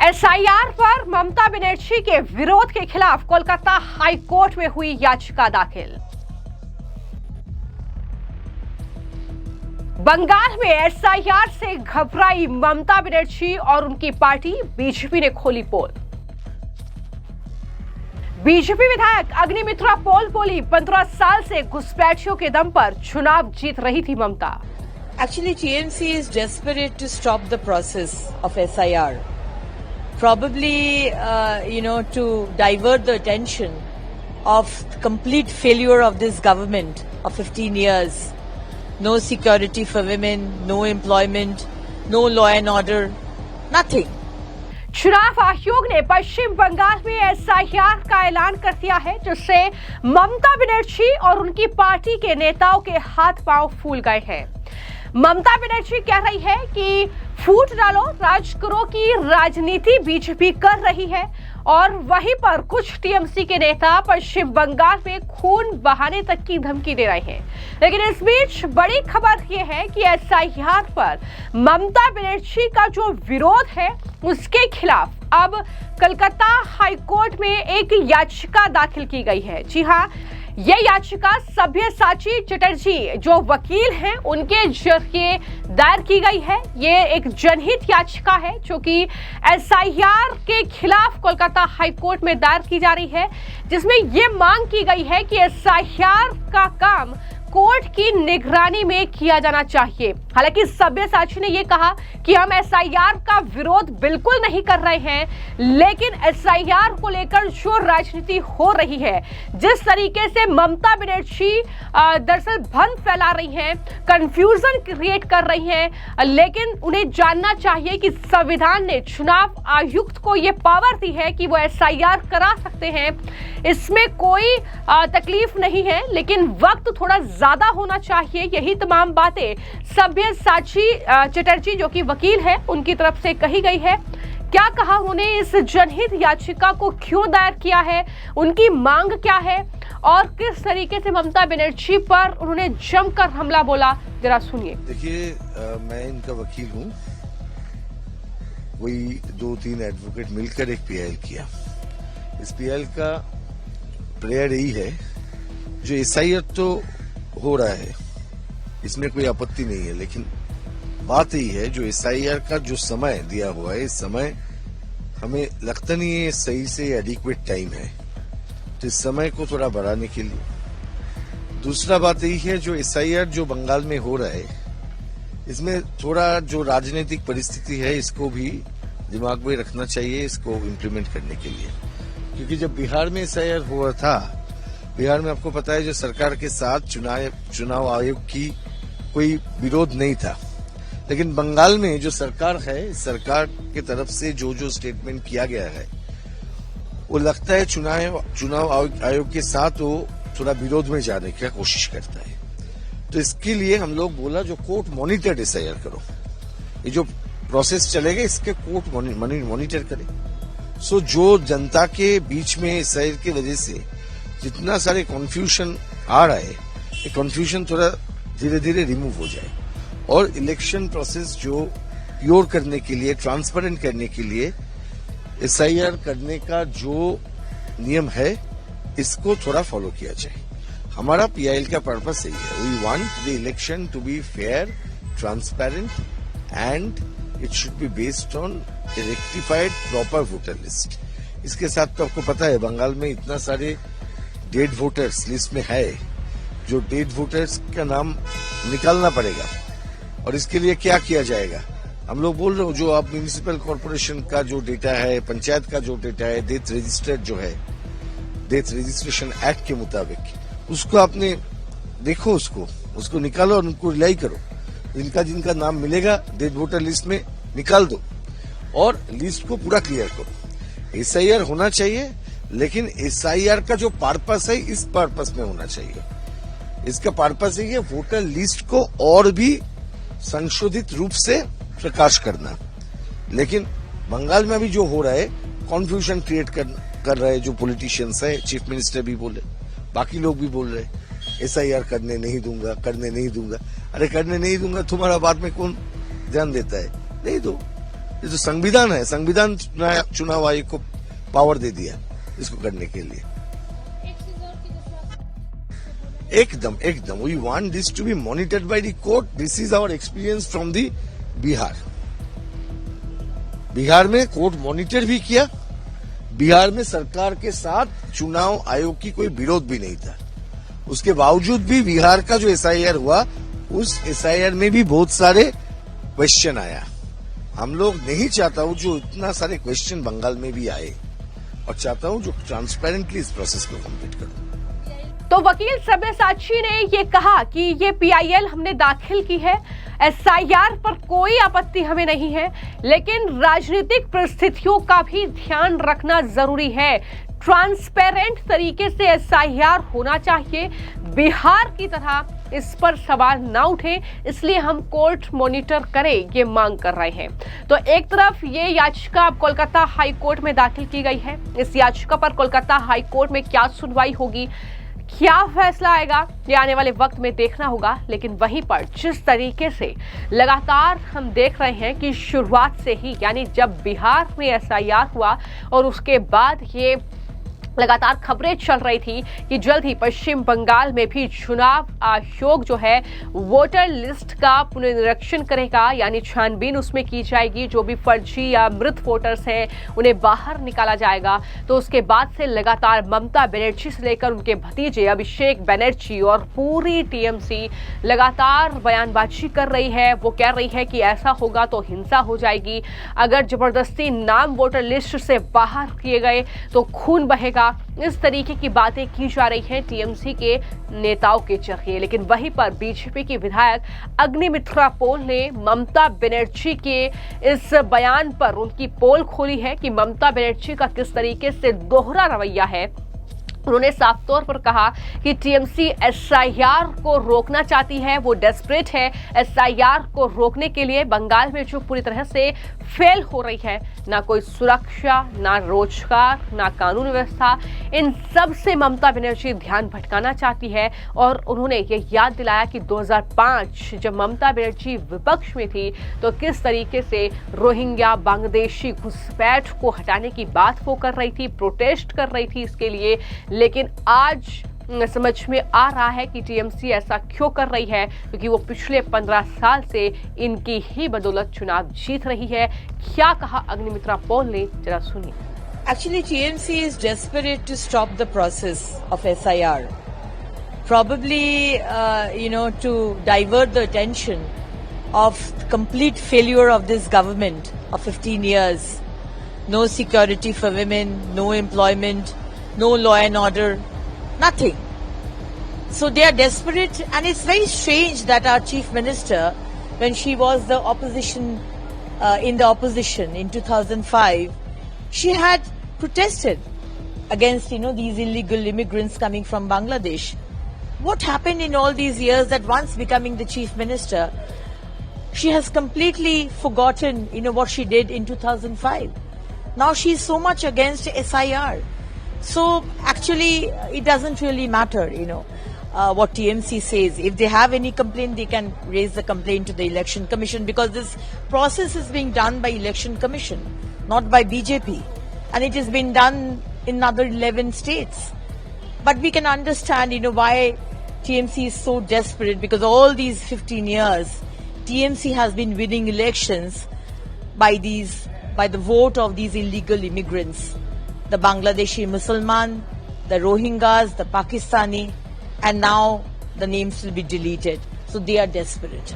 SIR पर ममता बनर्जी के विरोध के खिलाफ कोलकाता हाई कोर्ट में हुई याचिका दाखिल। बंगाल में एसआईआर से घबराई ममता बनर्जी और उनकी पार्टी बीजेपी ने खोली पोल। बीजेपी विधायक अग्निमित्रा पोल बोली 15 साल से घुसपैठियों के दम पर चुनाव जीत रही थी ममता। Actually, TMC is desperate to stop the process of SIR. Probably, to divert the attention of complete failure of this government of 15 years. No security for women, no employment, no law and order, nothing. चुनाव आयोग ने पश्चिम बंगाल में SIR का ऐलान कर दिया है, जिससे ममता बनर्जी और उनकी पार्टी के नेताओं के हाथ पांव फूल गए हैं। ममता बनर्जी कह रही है कि फूट डालो, राज करो की राजनीति बीजेपी कर रही है, और वहीं पर कुछ टीएमसी के नेता पश्चिम बंगाल में खून बहाने तक की धमकी दे रहे हैं। लेकिन इस बीच बड़ी खबर यह है कि एसआईआर पर ममता बनर्जी का जो विरोध है उसके खिलाफ अब कलकत्ता हाई कोर्ट में एक याचिका दाखिल की गई है। जी हां, यह याचिका सब्यसाची चटर्जी जो वकील हैं उनके जरिए दायर की गई है। ये एक जनहित याचिका है जो कि एसआईआर के खिलाफ कोलकाता हाई कोर्ट में दायर की जा रही है, जिसमें ये मांग की गई है कि एसआईआर का काम कोर्ट की निगरानी में किया जाना चाहिए। हालांकि सब्यसाची ने यह कहा कि हम एसआईआर का विरोध बिल्कुल नहीं कर रहे हैं, लेकिन एसआईआर को लेकर जो राजनीति हो रही है, जिस तरीके से ममता बनर्जी दरअसल भ्रम फैला रही हैं, कंफ्यूजन क्रिएट कर रही हैं, लेकिन उन्हें जानना चाहिए कि संविधान ने चुनाव आयुक्त को यह पावर दी है कि वो एसआईआर करा सकते हैं। इसमें कोई तकलीफ नहीं है, लेकिन वक्त थोड़ा ज्यादा होना चाहिए। यही तमाम बातें सब्यसाची चटर्जी जो कि वकील है उनकी तरफ से कही गई है। क्या कहा उन्होंने, इस जनहित याचिका को क्यों दायर किया है, उनकी मांग क्या है, और किस तरीके से ममता बनर्जी पर उन्होंने जमकर हमला बोला, जरा सुनिए। देखिए, मैं इनका वकील हूं। वही 2-3 एडवोकेट मिलकर एक पीआईएल किया। इस पीआईएल का प्रेयर यही है, जो एसआईआर तो हो रहा है, इसमें कोई आपत्ति नहीं है, लेकिन बात यही है जो एसआईआर का जो समय दिया हुआ है, इस समय हमें लगता नहीं है सही से एडिक्वेट टाइम है, तो इस समय को थोड़ा बढ़ाने के लिए। दूसरा बात यही है जो एसआईआर जो बंगाल में हो रहा है, इसमें थोड़ा जो राजनीतिक परिस्थिति है इसको भी दिमाग में रखना चाहिए, इसको इम्प्लीमेंट करने के लिए। क्योंकि जब बिहार में एसआईआर हुआ था, बिहार में आपको पता है जो सरकार के साथ चुनाव आयोग की कोई विरोध नहीं था, लेकिन बंगाल में जो सरकार है, सरकार की तरफ से जो स्टेटमेंट किया गया है, वो लगता है चुनाव आयोग के साथ वो थोड़ा विरोध में जाने की कोशिश करता है। तो इसके लिए हम लोग बोला जो कोर्ट मॉनिटर्ड एसआईआर करो, ये जो प्रोसेस चलेगा इसके कोर्ट मॉनिटर करे। सो जो जनता के बीच में एसआईआर की वजह से जितना सारे कॉन्फ्यूजन आ रहा है, ये कॉन्फ्यूजन थोड़ा धीरे धीरे रिमूव हो जाए, और इलेक्शन प्रोसेस जो प्योर करने के लिए, ट्रांसपेरेंट करने के लिए एसआईआर करने का जो नियम है, इसको थोड़ा फॉलो किया जाए। हमारा पीआईएल का पर्पस यही है, we want the election to be fair, transparent, and it should be based on a rectified proper voter list. इसके साथ तो आपको पता है बंगाल में इतना सारे डेड वोटर्स लिस्ट में है, जो डेड वोटर्स का नाम निकालना पड़ेगा, और इसके लिए क्या किया जाएगा। हम लोग बोल रहे हो जो आप म्यूनिसिपल कॉर्पोरेशन का जो डेटा है, पंचायत का जो डेटा है, डेथ रजिस्टर्ड जो है, डेथ रजिस्ट्रेशन एक्ट के मुताबिक, उसको आपने देखो, उसको निकालो और उनको रिलाई करो। जिनका नाम मिलेगा डेड वोटर लिस्ट में निकाल दो, और लिस्ट को पूरा क्लियर करो। एसआईआर होना चाहिए, लेकिन एसआईआर का जो पर्पस है, इस पर्पस में होना चाहिए। इसका पर्पस है वोटर लिस्ट को और भी संशोधित रूप से प्रकाश करना। लेकिन बंगाल में अभी जो हो रहा है, कॉन्फ्यूजन क्रिएट कर रहा है जो पॉलिटिशियंस है, चीफ मिनिस्टर भी बोले, बाकी लोग भी बोल रहे हैं एसआईआर करने नहीं दूंगा। अरे करने नहीं दूंगा, तुम्हारा बात में कौन ध्यान देता है? नहीं दो, ये जो संविधान है, संविधान चुनाव आयोग को पावर दे दिया इसको करने के लिए। एकदम एकदम we want this to be monitored by the court. This is our experience from the Bihar. Bihar में कोर्ट मॉनिटर भी किया, बिहार में सरकार के साथ चुनाव आयोग की कोई विरोध भी नहीं था। उसके बावजूद भी बिहार का जो एसआईआर हुआ, उस एसआईआर में भी बहुत सारे क्वेश्चन आया। हम लोग नहीं चाहता हूं जो इतना सारे क्वेश्चन बंगाल में भी आए, और चाहता हूं जो ट्रांसपेरेंटली इस प्रोसेस को कंप्लीट करूं। तो वकील सब्यसाची ने ये कहा कि ये पीआईएल हमने दाखिल की है, एसआईआर पर कोई आपत्ति हमें नहीं है, लेकिन राजनीतिक परिस्थितियों का भी ध्यान रखना जरूरी है। ट्रांसपेरेंट तरीके से एसआईआर होना चाहिए, बिहार की तरह इस पर सवाल ना उठे, इसलिए हम कोर्ट मॉनिटर करे ये मांग कर रहे हैं। तो एक तरफ ये याचिका अब कोलकाता हाई कोर्ट में दाखिल की गई है। इस याचिका पर कोलकाता हाई कोर्ट में क्या सुनवाई होगी, क्या फैसला आएगा, ये आने वाले वक्त में देखना होगा। लेकिन वहीं पर जिस तरीके से लगातार हम देख रहे हैं कि शुरुआत से ही, यानी जब बिहार में एसआईआर हुआ और उसके बाद ये लगातार खबरें चल रही थी कि जल्द ही पश्चिम बंगाल में भी चुनाव आयोग जो है वोटर लिस्ट का पुनर्निरीक्षण करेगा, यानी छानबीन उसमें की जाएगी। जो भी फर्जी या मृत वोटर्स हैं उन्हें बाहर निकाला जाएगा। तो उसके बाद से लगातार ममता बनर्जी से लेकर उनके भतीजे अभिषेक बनर्जी और पूरी टीएमसी लगातार बयानबाजी कर रही है। वो कह रही है कि ऐसा होगा तो हिंसा हो जाएगी, अगर जबरदस्ती नाम वोटर लिस्ट से बाहर किए गए तो खून बहेगा। इस तरीके की बातें की जा रही हैं टीएमसी के नेताओं के जरिए। लेकिन वहीं पर बीजेपी की विधायक अग्निमित्रा पोल ने ममता बनर्जी के इस बयान पर उनकी पोल खोली है कि ममता बनर्जी का किस तरीके से दोहरा रवैया है। उन्होंने साफ तौर पर कहा कि टीएमसी एसआईआर को रोकना चाहती है, वो डेस्परेट है एसआईआर को रोकने के लिए। बंगाल में जो पूरी तरह से फेल हो रही है, ना कोई सुरक्षा, ना रोजगार, ना कानून व्यवस्था, इन सब से ममता बनर्जी ध्यान भटकाना चाहती है। और उन्होंने ये याद दिलाया कि 2005 जब ममता बनर्जी विपक्ष में थी तो किस तरीके से रोहिंग्या बांग्लादेशी घुसपैठ को हटाने की बात वो कर रही थी, प्रोटेस्ट कर रही थी इसके लिए। लेकिन आज समझ में आ रहा है कि टीएमसी ऐसा क्यों कर रही है, क्योंकि वो पिछले 15 साल से इनकी ही बदौलत चुनाव जीत रही है। क्या कहा अग्निमित्रा पोल ने, जरा सुनिए। Actually, TMC is desperate to stop the process of SIR. Probably, to divert the attention of complete failure of this government of 15 years. No security for women, no employment, no law and order, nothing. So they are desperate, and it's very strange that our Chief Minister, when she was the opposition, in the opposition in 2005, she had protested against, these illegal immigrants coming from Bangladesh. What happened in all these years that once becoming the Chief Minister, she has completely forgotten, what she did in 2005. Now she is so much against SIR. So actually, it doesn't really matter, what TMC says. If they have any complaint, they can raise the complaint to the Election Commission, because this process is being done by Election Commission, not by BJP. And it has been done in another 11 states. But we can understand, why TMC is so desperate, because all these 15 years, TMC has been winning elections by the vote of these illegal immigrants. The Bangladeshi Musliman, the Rohingyas, the Pakistani, and now the names will be deleted. So they are desperate.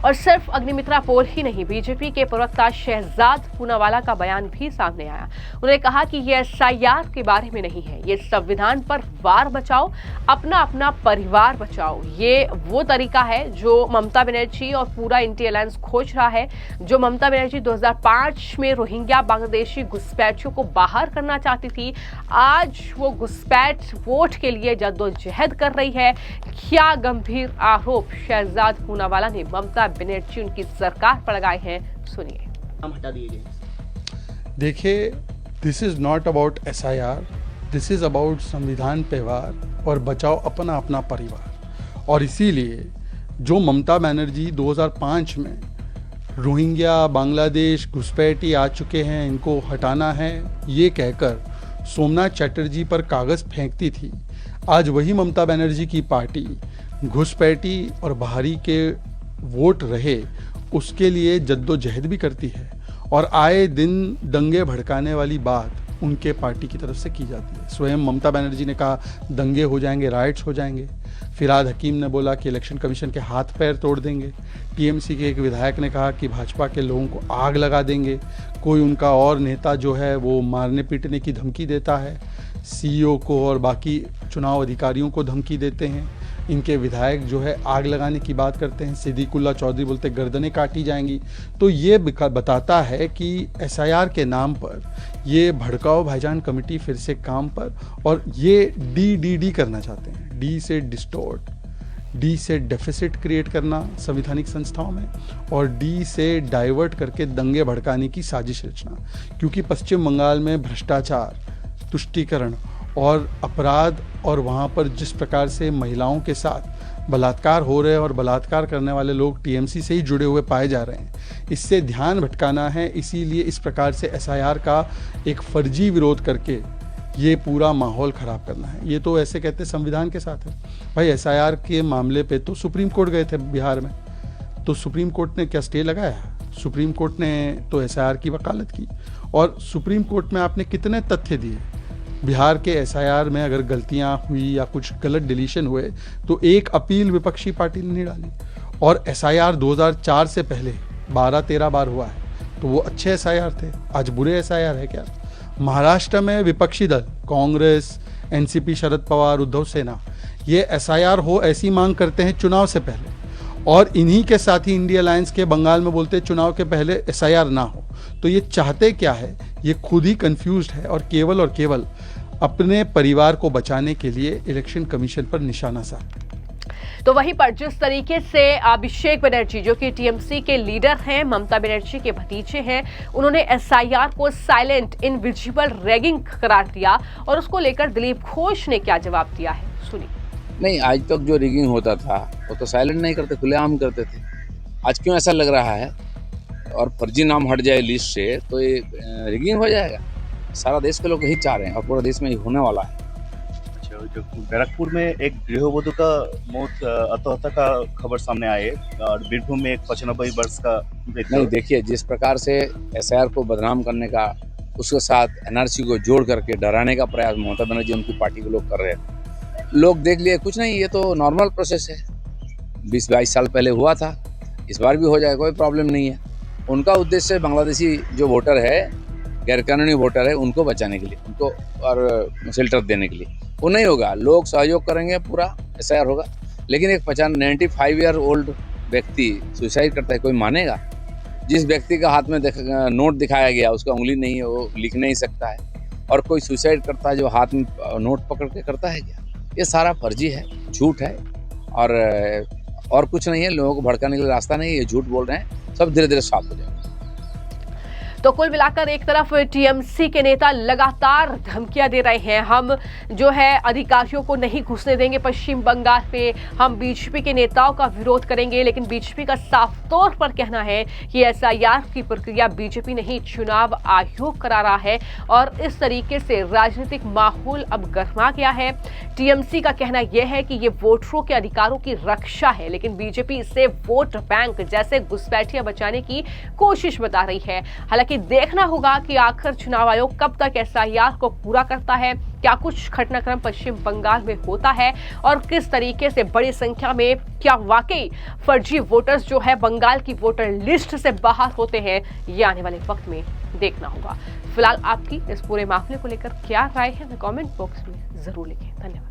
और सिर्फ अग्निमित्रा पोल ही नहीं, BJP के प्रवक्ता शहजाद पूनावाला का बयान भी सामने आया। उन्होंने कहा कि ये एसआईआर के बारे में नहीं है, ये संविधान पर वार बचाओ, अपना अपना परिवार बचाओ। ये वो तरीका है जो ममता बनर्जी और पूरा इंडी अलायंस खोज रहा है। जो ममता बनर्जी 2005 में रोहिंग्या बांग्लादेशी घुसपैठियों को बाहर करना चाहती थी, आज वो घुसपैठ वोट के लिए जद्दोजहद कर रही है। क्या गंभीर आरोप शहजाद पूनावाला ने ममता बनर्जी उनकी सरकार पर लगाए हैं, सुनिए। नाम हटा दिए गए। देखिए, this is not about SIR, this is about संविधान पे वार और बचाओ अपना अपना परिवार। और इसीलिए जो ममता बनर्जी 2005 में रोहिंग्या, बांग्लादेश, घुसपैठी आ चुके हैं, इनको हटाना है, ये कहकर सोमनाथ चटर्जी पर कागज़ फेंकती थी। आज वही ममता बनर्जी की पार्टी घुसपैठी और बाहरी के वोट रहे उसके लिए जद्दोजहद भी करती है और आए दिन दंगे भड़काने वाली बात उनके पार्टी की तरफ से की जाती है। स्वयं ममता बनर्जी ने कहा दंगे हो जाएंगे, राइट्स हो जाएंगे। फिराद हकीम ने बोला कि इलेक्शन कमीशन के हाथ पैर तोड़ देंगे। टीएमसी के एक विधायक ने कहा कि भाजपा के लोगों को आग लगा देंगे। कोई उनका और नेता जो है वो मारने पीटने की धमकी देता है, सीईओ को और बाकी चुनाव अधिकारियों को धमकी देते हैं। इनके विधायक जो है आग लगाने की बात करते हैं। सिद्दीकुल्ला चौधरी बोलते गर्दनें काटी जाएंगी। तो ये बताता है कि एसआईआर के नाम पर ये भड़काओ भाईजान कमेटी फिर से काम पर, और ये डी करना चाहते हैं। डी से डिस्टोर्ट, डी से डेफिसिट क्रिएट करना संवैधानिक संस्थाओं में, और डी से डाइवर्ट करके दंगे भड़काने की साजिश रचना। क्योंकि पश्चिम बंगाल में भ्रष्टाचार, तुष्टीकरण और अपराध, और वहाँ पर जिस प्रकार से महिलाओं के साथ बलात्कार हो रहे हैं और बलात्कार करने वाले लोग टीएमसी से ही जुड़े हुए पाए जा रहे हैं, इससे ध्यान भटकाना है। इसीलिए इस प्रकार से एसआईआर का एक फर्जी विरोध करके ये पूरा माहौल ख़राब करना है। ये तो ऐसे कहते संविधान के साथ है भाई। एसआईआर के मामले पे तो सुप्रीम कोर्ट गए थे बिहार में, तो सुप्रीम कोर्ट ने क्या स्टे लगाया? सुप्रीम कोर्ट ने तो एसआईआर की वकालत की, और सुप्रीम कोर्ट में आपने कितने तथ्य दिए। बिहार के एसआईआर में अगर गलतियां हुई या कुछ गलत डिलीशन हुए तो एक अपील विपक्षी पार्टी ने नहीं डाली। और एसआईआर 2004 से पहले 12-13 बार हुआ है, तो वो अच्छे एसआईआर थे। आज बुरे एसआईआर है क्या? महाराष्ट्र में विपक्षी दल कांग्रेस, एनसीपी, शरद पवार, उद्धव सेना, ये एसआईआर हो ऐसी मांग करते हैं चुनाव से पहले, और इन्हीं के साथी इंडिया अलायंस के बंगाल में बोलते हैं चुनाव के पहले एसआईआर ना हो। तो ये चाहते क्या है? ये खुद ही कंफ्यूज्ड है और केवल अपने परिवार को बचाने के लिए इलेक्शन कमीशन पर निशाना साध। तो वहीं पर जिस तरीके से अभिषेक बनर्जी जो कि टीएमसी के लीडर हैं, ममता बनर्जी के भतीजे हैं, उन्होंने एसआईआर को साइलेंट इनविजिबल रैगिंग करार दिया, और उसको लेकर दिलीप घोष ने क्या जवाब दिया है, सुनिए। नहीं, आज तक जो रिगिंग होता था वो तो साइलेंट नहीं करते, खुलेआम करते थे। आज क्यों ऐसा लग रहा है? और फर्जी नाम हट जाए लिस्ट से तो ये रिगिंग हो जाएगा। सारा देश के लोग यही चाह रहे हैं और पूरा देश में ये होने वाला है। अच्छा, जो बैरकपुर में एक गृहवधू का मौत आत्महत्या का खबर सामने आए और बीरभूम में एक 95 वर्ष का नहीं, देखिए जिस प्रकार से एसआईआर को बदनाम करने का, उसके साथ एनआरसी को जोड़ करके डराने का प्रयास ममता बनर्जी उनकी पार्टी के लोग कर रहे हैं। लोग देख लिए, कुछ नहीं, ये तो नॉर्मल प्रोसेस है। 20-22 साल पहले हुआ था, इस बार भी हो जाए, कोई प्रॉब्लम नहीं है। उनका उद्देश्य बांग्लादेशी जो वोटर है, गैरकानूनी वोटर है, उनको बचाने के लिए, उनको और शेल्टर देने के लिए। वो नहीं होगा, लोग सहयोग करेंगे, पूरा एसआईआर होगा। लेकिन एक 95 ईयर ओल्ड व्यक्ति सुसाइड करता है, कोई मानेगा? जिस व्यक्ति का हाथ में नोट दिखाया गया, उसका उंगली नहीं है, वो लिख नहीं सकता है, और कोई सुसाइड करता है जो हाथ में नोट पकड़ के करता है क्या? ये सारा फर्जी है, झूठ है, और कुछ नहीं है। लोगों को भड़काने के लिए रास्ता नहीं है, ये झूठ बोल रहे हैं। सब धीरे धीरे साफ हो जाएगा। तो कुल मिलाकर एक तरफ टीएमसी के नेता लगातार धमकियां दे रहे हैं, हम जो है अधिकारियों को नहीं घुसने देंगे पश्चिम बंगाल में, हम बीजेपी के नेताओं का विरोध करेंगे। लेकिन बीजेपी का साफ तौर पर कहना है कि एसआईआर की प्रक्रिया बीजेपी नहीं, चुनाव आयोग करा रहा है, और इस तरीके से राजनीतिक माहौल अब गर्मा गया है। टीएमसी का कहना यह है कि ये वोटरों के अधिकारों की रक्षा है, लेकिन बीजेपी इसे वोट बैंक जैसे घुसपैठियां बचाने की कोशिश बता रही है। हालांकि देखना होगा कि आखिर चुनाव आयोग कब तक एसआईआर को पूरा करता है, क्या कुछ घटनाक्रम पश्चिम बंगाल में होता है, और किस तरीके से बड़ी संख्या में क्या वाकई फर्जी वोटर्स जो है बंगाल की वोटर लिस्ट से बाहर होते हैं, ये आने वाले वक्त में देखना होगा। फिलहाल आपकी इस पूरे मामले को लेकर क्या राय है, हमें कमेंट बॉक्स में जरूर लिखें। धन्यवाद।